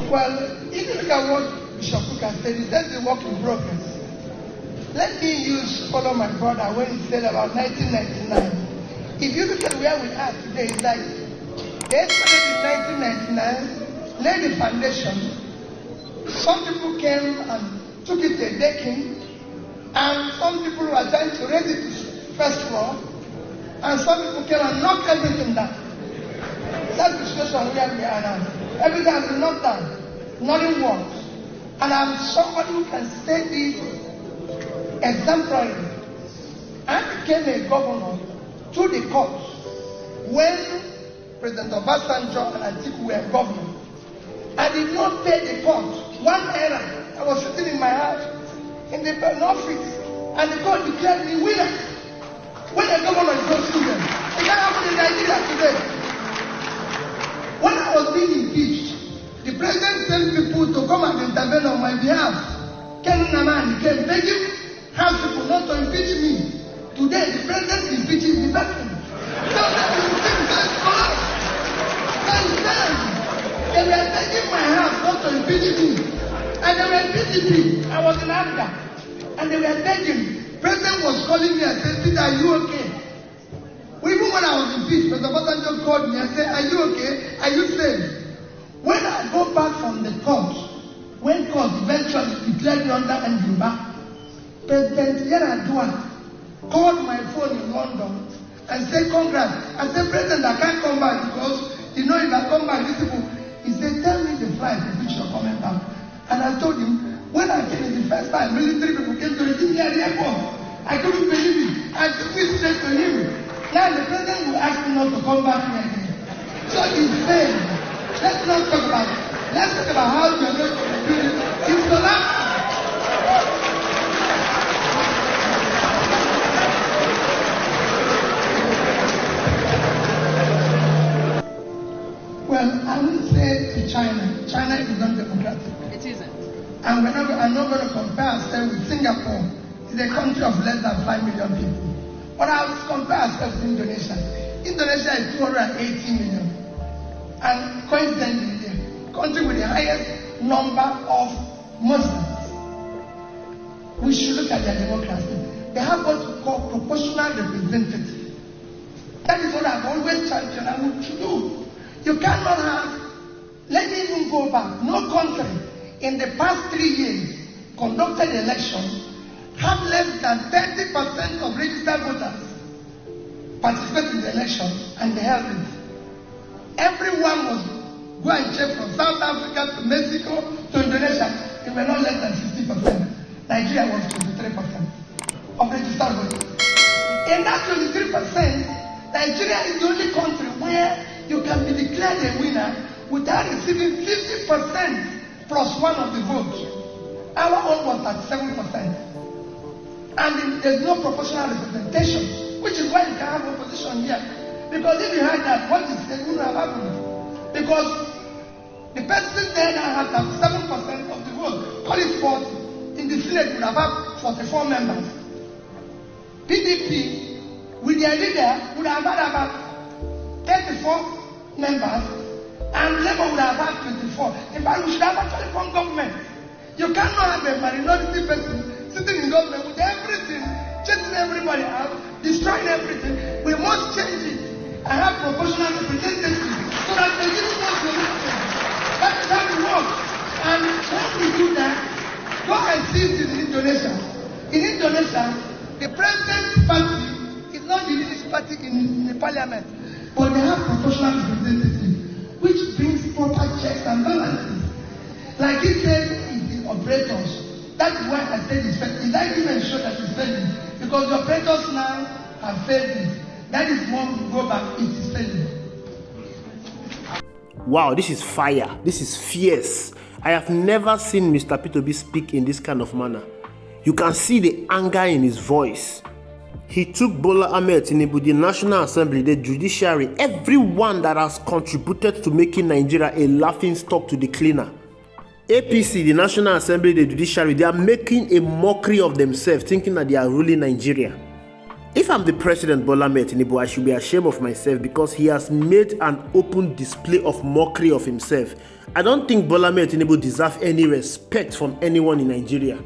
Well, if you look at what Bishop Kuka said, he says the work in progress. Let me follow my brother when he said about 1999. If you look at where we are today, it's like they started in 1999, laid the foundation. Some people came and took it to decking, and some people were trying to raise it to first floor, and some people came and knocked everything down. That's the situation where we are now. Everything has been knocked down. Nothing works. And I'm somebody who can say this exemplarily. I became a governor to the court when President Obasanjo and Atiku were governor. I did not pay the court one error. I was sitting in my house in the office, and the court declared me winner. When a governor is not student, it can't happen in Nigeria today. When I was being impeached, the president sent people to come and intervene on my behalf. Ken Naman came begging House people not to impeach me. Today, the president impeaches the person. So that is the thing that collapse. They were begging my house not to impeach me. And they were PDP. I was in Africa. And they were begging. President was calling me and said, Peter, are you okay? Even when I was impeached, President Obasanjo called me and said, are you okay? Are you safe? When I go back from the court, when court eventually declared me under Nduba, President Yaradua called my phone in London and said, congrats. I said, President, I can't come back because, if I come back, these people, he said, tell me the flight in which you're coming back. And I told him, when I came the first time, military people came to receive me at the airport. I couldn't believe it. I took it straight to him. Now the president will ask me not to come back here again. So it's failed. Let's not talk about it. Let's talk about how we are going to do it. It's collapsing. Well, I would say to China is not democratic. It isn't. And I'm not going to compare ourselves with Singapore. It's a country of less than 5 million people. But I'll compare ourselves with Indonesia. Indonesia is 280 million. And coincidentally, the country with the highest number of Muslims. We should look at their democracy. They have what we call proportional representative. That is what I've always championed and what to do. You cannot have, let me even go back, no country in the past 3 years conducted elections have less than 30% of registered voters participate in the election, and they held it. Everyone was go and check from South Africa to Mexico to Indonesia. They were not less than 50%. Nigeria was 23% of registered voters. In that 23%, Nigeria is the only country where you can be declared a winner without receiving 50% plus one of the vote. Our own was at 7%. And there's no proportional representation, which is why you can have opposition here. Because if you had that, what is it wouldn't have happened? Because the person there now has 7% of the vote, call it 40. In the Senate would have had 44 members. PDP, with their leader, would have had about 34 members, and Labour would have had 24. In fact, we should have actually formed government. You cannot have a minority person sitting in government with everything, chasing everybody out, destroying everything. We must change it and have proportional representation so that they give us solution. That is how it works. And when we do that, go and see it in Indonesia. In Indonesia, the president's party is not the leading party in the parliament, but they have proportional representation, which brings proper checks and balances. Like he said, it's the operators. That is why I said it's failing. Is that even sure that it's failing? Because the operators now have failed it. That is when we go back, it is failing. Wow, this is fire. This is fierce. I have never seen Mr. P2B speak in this kind of manner. You can see the anger in his voice. He took Bola Ahmed Tinubu, the National Assembly, the Judiciary, everyone that has contributed to making Nigeria a laughing stock to the cleaner. APC, the National Assembly, the Judiciary, they are making a mockery of themselves, thinking that they are ruling Nigeria. If I'm the president Bola Ahmed Tinubu, I should be ashamed of myself because he has made an open display of mockery of himself. I don't think Bola Ahmed Tinubu deserves any respect from anyone in Nigeria.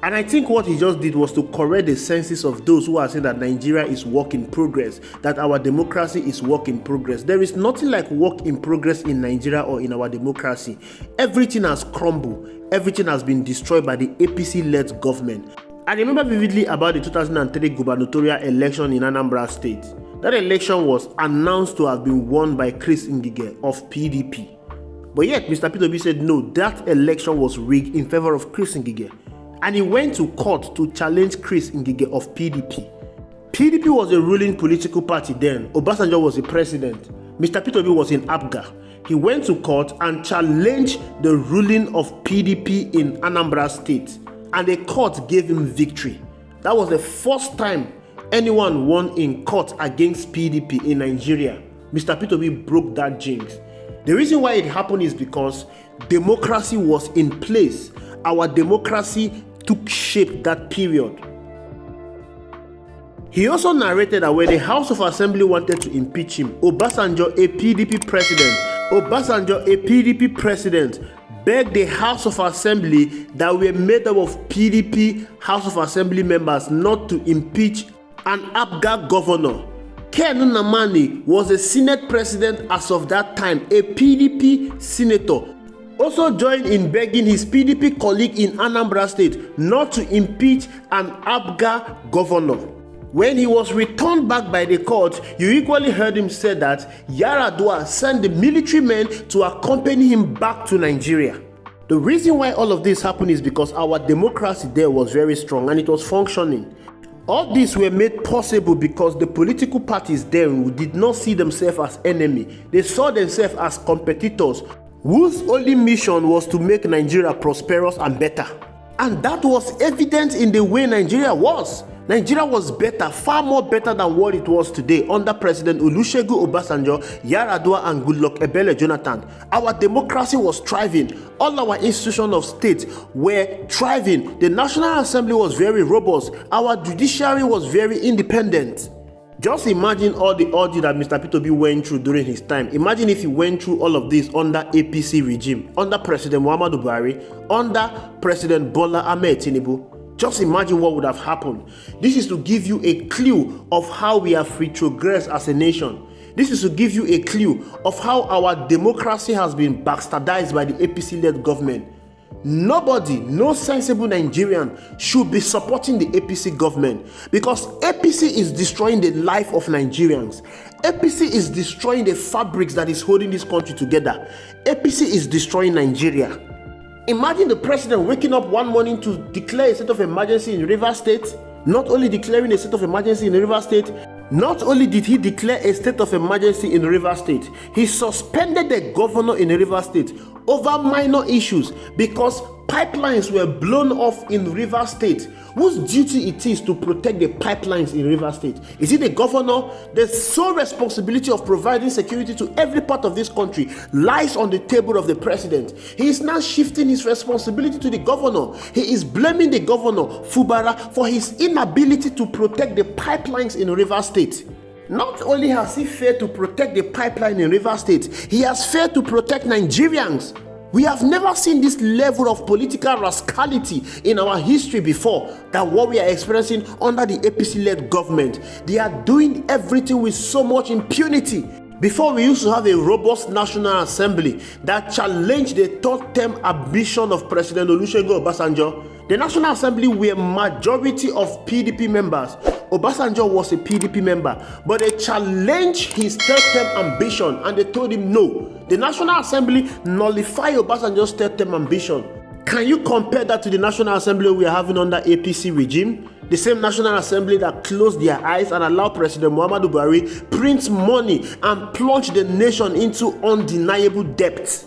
And I think what he just did was to correct the senses of those who are saying that Nigeria is work in progress, that our democracy is work in progress. There is nothing like work in progress in Nigeria or in our democracy. Everything has crumbled. Everything has been destroyed by the APC-led government. I remember vividly about the 2003 gubernatorial election in Anambra State. That election was announced to have been won by Chris Ngige of PDP. But yet, Mr. P2B said no, that election was rigged in favor of Chris Ngige. And he went to court to challenge Chris Ngige of PDP. PDP was a ruling political party then. Obasanjo was the president. Mr. P2B was in APGA. He went to court and challenged the ruling of PDP in Anambra State. And the court gave him victory. That was the first time anyone won in court against PDP in Nigeria. Mr. P2B broke that jinx. The reason why it happened is because democracy was in place. Our democracy took shape that period. He also narrated that when the House of Assembly wanted to impeach him, Obasanjo, a PDP president, begged the House of Assembly that were made up of PDP House of Assembly members not to impeach an APGA governor. Ken Nnamani was a Senate president as of that time, a PDP senator, also joined in begging his PDP colleague in Anambra State not to impeach an APGA governor. When he was returned back by the court, you equally heard him say that Yar'Adua sent the military men to accompany him back to Nigeria. The reason why all of this happened is because our democracy there was very strong and it was functioning. All these were made possible because the political parties then did not see themselves as enemy. They saw themselves as competitors whose only mission was to make Nigeria prosperous and better. And that was evident in the way Nigeria was. Nigeria was better, far more better than what it was today under President Olusegun Obasanjo, Yar'Adua and Goodluck Ebele Jonathan. Our democracy was thriving. All our institutions of state were thriving. The National Assembly was very robust. Our judiciary was very independent. Just imagine all the ordeal that Mr. P2B went through during his time. Imagine if he went through all of this under APC regime, under President Muhammadu Buhari, under President Bola Ahmed Tinubu. Just imagine what would have happened. This is to give you a clue of how we have retrogressed as a nation. This is to give you a clue of how our democracy has been bastardized by the APC-led government. Nobody, no sensible Nigerian should be supporting the APC government because APC is destroying the life of Nigerians. APC is destroying the fabrics that is holding this country together. APC is destroying Nigeria. Imagine the president waking up one morning to declare a state of emergency in Rivers State. Not only declaring a state of emergency in Rivers State, not only did he declare a state of emergency in Rivers State, he suspended the governor in Rivers State over minor issues because pipelines were blown off in Rivers State. Whose duty it is to protect the pipelines in Rivers State? Is it the governor? The sole responsibility of providing security to every part of this country lies on the table of the president. He is now shifting his responsibility to the governor. He is blaming the governor, Fubara, for his inability to protect the pipelines in Rivers State. Not only has he failed to protect the pipeline in Rivers State, he has failed to protect Nigerians. We have never seen this level of political rascality in our history before than what we are experiencing under the APC-led government. They are doing everything with so much impunity. Before, we used to have a robust National Assembly that challenged the third-term ambition of President Olusegun Obasanjo. The National Assembly were majority of PDP members. Obasanjo was a PDP member, but they challenged his third-term ambition and they told him no. The National Assembly nullified Obasanjo's third-term ambition. Can you compare that to the National Assembly we are having under APC regime? The same National Assembly that closed their eyes and allowed President Muhammadu Buhari print money and plunge the nation into undeniable debt.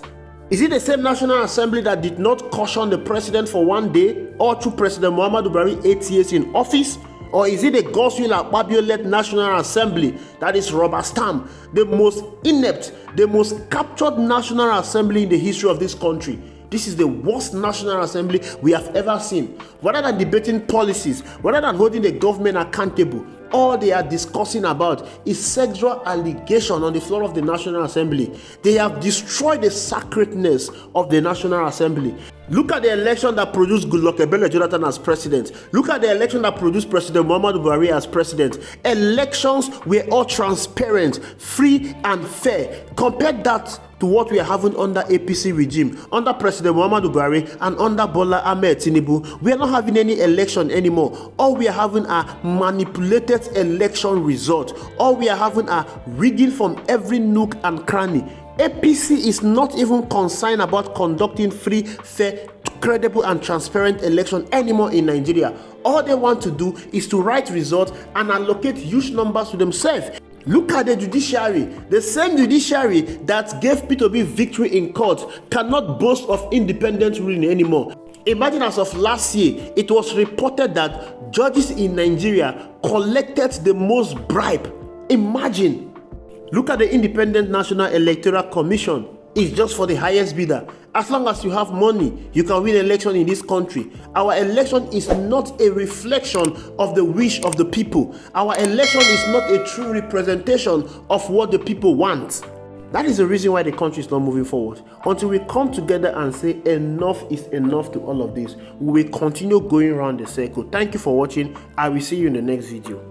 Is it the same National Assembly that did not caution the president for one day or through President Muhammadu Buhari 8 years in office? Or is it the Godswill Akpabio-led National Assembly that is rubber stamp, the most inept, the most captured National Assembly in the history of this country? This is the worst National Assembly we have ever seen. Rather than debating policies, rather than holding the government accountable, all they are discussing about is sexual allegation on the floor of the National Assembly. They have destroyed the sacredness of the National Assembly. Look at the election that produced Goodluck Ebele Jonathan as president. Look at the election that produced President Muhammadu Buhari as president. Elections were all transparent, free and fair. Compare that to what we are having under APC regime, under President Muhammadu Buhari and under Bola Ahmed Tinubu. We are not having any election anymore. All we are having are manipulated election results. All we are having are rigging from every nook and cranny. APC is not even concerned about conducting free, fair, credible and transparent election anymore in Nigeria. All they want to do is to write results and allocate huge numbers to themselves. Look at the judiciary. The same judiciary that gave P2B victory in court cannot boast of independent ruling anymore. Imagine as of last year, it was reported that judges in Nigeria collected the most bribe. Imagine. Look at the Independent National Electoral Commission. It's just for the highest bidder. As long as you have money, you can win election in this country. Our election is not a reflection of the wish of the people. Our election is not a true representation of what the people want. That is the reason why the country is not moving forward. Until we come together and say enough is enough to all of this, we will continue going around the circle. Thank you for watching. I will see you in the next video.